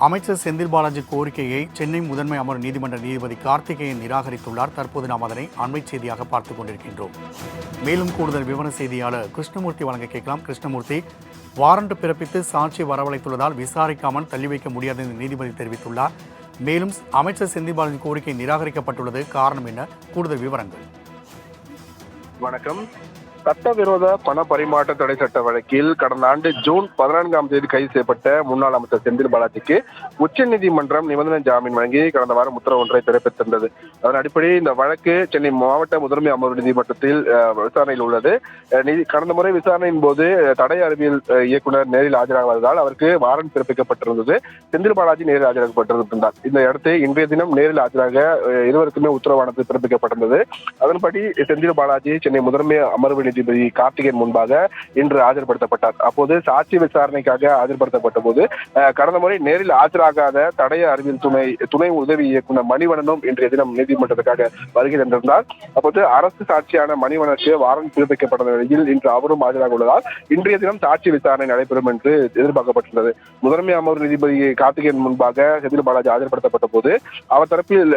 அமைச்சர் செந்தில் பாலாஜி கோரிக்கையை சென்னை முதன்மை அமர்வு நீதிமன்ற நீதிபதி கார்த்திகேயன் நிராகரித்துள்ளார். தற்போது நாம் அதனை அண்மை செய்தியாக பார்த்துக் கொண்டிருக்கின்றோம். மேலும் கூடுதல் விவர செய்தியாளர் கிருஷ்ணமூர்த்தி வழங்க கேட்கலாம். கிருஷ்ணமூர்த்தி, வாரண்ட் பிறப்பித்து சாட்சி வரவழைத்துள்ளதால் விசாரிக்காமல் தள்ளி வைக்க முடியாது என்று நீதிபதி தெரிவித்துள்ளார். மேலும் அமைச்சர் செந்தில் பாலாஜி கோரிக்கை நிராகரிக்கப்பட்டுள்ளது, காரணம் என்ன? கூடுதல் விவரங்கள். வணக்கம். சட்டவிரோத பண பரிமாற்ற தடை சட்ட வழக்கில் கடந்த ஆண்டு ஜூன் 14ஆம் தேதி கைது செய்யப்பட்ட முன்னாள் அமைச்சர் செந்தில் பாலாஜிக்கு உச்சநீதிமன்றம் நிபந்தனை ஜாமீன் வழங்கி கடந்த வாரம் உத்தரவு ஒன்றை பிறப்பித்திருந்தது. அதன் அடிப்படையில் இந்த வழக்கு சென்னை மாவட்ட முதன்மை அமர்வு நீதிமன்றத்தில் விசாரணையில் உள்ளது. கடந்த முறை விசாரணையின் போது தடை அறிவியல் இயக்குனர் நேரில் ஆஜராகுவதால் அவருக்கு வாரண்ட் பிறப்பிக்கப்பட்டிருந்தது. செந்தில் பாலாஜி நேரில் ஆஜராகப்பட்டிருந்தார். இந்த அடுத்து இன்றைய தினம் நேரில் ஆஜராக இருவருக்குமே உத்தரவானது பிறப்பிக்கப்பட்டிருந்தது. அதன்படி செந்தில் பாலாஜி சென்னை முதன்மை அமர்வு நீதிபதி கார்த்திகேயன் முன்பாக இன்று ஆஜர்படுத்தப்பட்டார். அப்போது சாட்சி விசாரணைக்காக ஆஜர்படுத்தப்பட்ட போது கடந்த முறை நேரில் ஆஜராகாத தடய அறிவியல் துணை உதவி இயக்குனர் மணிவண்ணனும் இன்றைய தினம் நீதிமன்றத்துக்காக வருகை தந்திருந்தார். அப்போது அரசு சாட்சியான மணிவண்ணனுக்கு வாரண்ட் பிறப்பிக்கப்பட்ட நிலையில் இன்று அவரும் ஆஜராக உள்ளதால் இன்றைய தினம் சாட்சி விசாரணை நடைபெறும் என்று எதிர்பார்க்கப்பட்டுள்ளது. முதன்மை அமர்வு நீதிபதி கார்த்திகேயன் முன்பாக செந்தில் பாலாஜி ஆஜர்படுத்தப்பட்ட போது அவர் தரப்பில்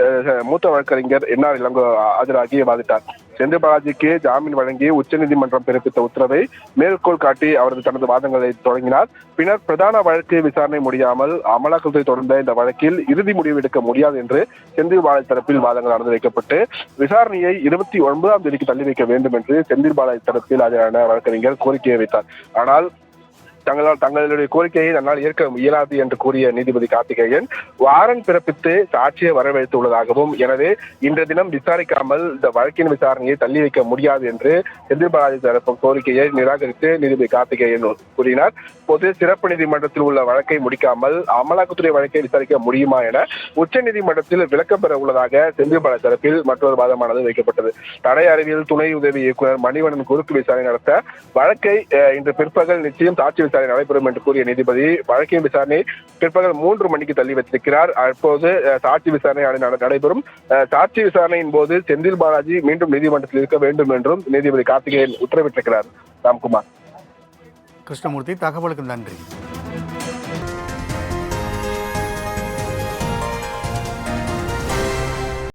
மூத்த வழக்கறிஞர் என்ஆர் இளங்கோ ஆஜராகி வாதிட்டார். செந்தில் பாலாஜிக்கு ஜாமீன் வழங்கி உச்சநீதிமன்றம் பிறப்பித்த உத்தரவை மேற்கோள் காட்டி அவரது தனது வாதங்களை தொடங்கினார். பின்னர் பிரதான வழக்கு விசாரணை முடியாமல் அமலாக்கத்துறை தொடர்ந்த இந்த வழக்கில் இறுதி முடிவு எடுக்க முடியாது என்று செந்தில் பாலாஜி தரப்பில் வாதங்கள் நடந்து வைக்கப்பட்டு விசாரணையை 29ஆம் தேதிக்கு தள்ளி வைக்க வேண்டும் என்று செந்தில் பாலாஜி தரப்பில் ஆஜரான வழக்கறிஞர் கோரிக்கையை வைத்தார். ஆனால் தங்களுடைய கோரிக்கையை தன்னால் ஏற்க இயலாது என்று கூறிய நீதிபதி கார்த்திகேயன் வாரண்ட் பிறப்பித்து சாட்சியை வரவழைத்துள்ளதாகவும், எனவே இன்றைய தினம் விசாரிக்காமல் இந்த வழக்கின் விசாரணையை தள்ளி வைக்க முடியாது என்று செந்தில் பாலாஜி தரப்பு கோரிக்கையை நிராகரித்து நீதிபதி கார்த்திகேயன் கூறினார். போது சிறப்பு நீதிமன்றத்தில் உள்ள வழக்கை முடிக்காமல் அமலாக்கத்துறை வழக்கை விசாரிக்க முடியுமா என உச்ச நீதிமன்றத்தில் விளக்கம் பெற உள்ளதாக செந்தில் பாலாஜி தரப்பில் மற்றொரு வாதமானது வைக்கப்பட்டது. தடை அறிவியல் துணை உதவி இயக்குனர் மணிவண்ணன் குறுக்கு விசாரணை நடத்த வழக்கை இன்று பிற்பகல் நிச்சயம் சாட்சி விசாரணை நடைபெறும் என்று கூறிய நீதிபதி வழக்கின் விசாரணை பிற்பகல் 3 மணிக்கு தள்ளி வைத்திருக்கிறார். அப்போது சாட்சி விசாரணை நடைபெறும். சாட்சி விசாரணையின் போது செந்தில் பாலாஜி மீண்டும் நீதிமன்றத்தில் இருக்க வேண்டும் என்றும் நீதிபதி கார்த்திகேயன் உத்தரவிட்டிருக்கிறார். ராம்குமார். கிருஷ்ணமூர்த்தி, தகவலுக்கு நன்றி.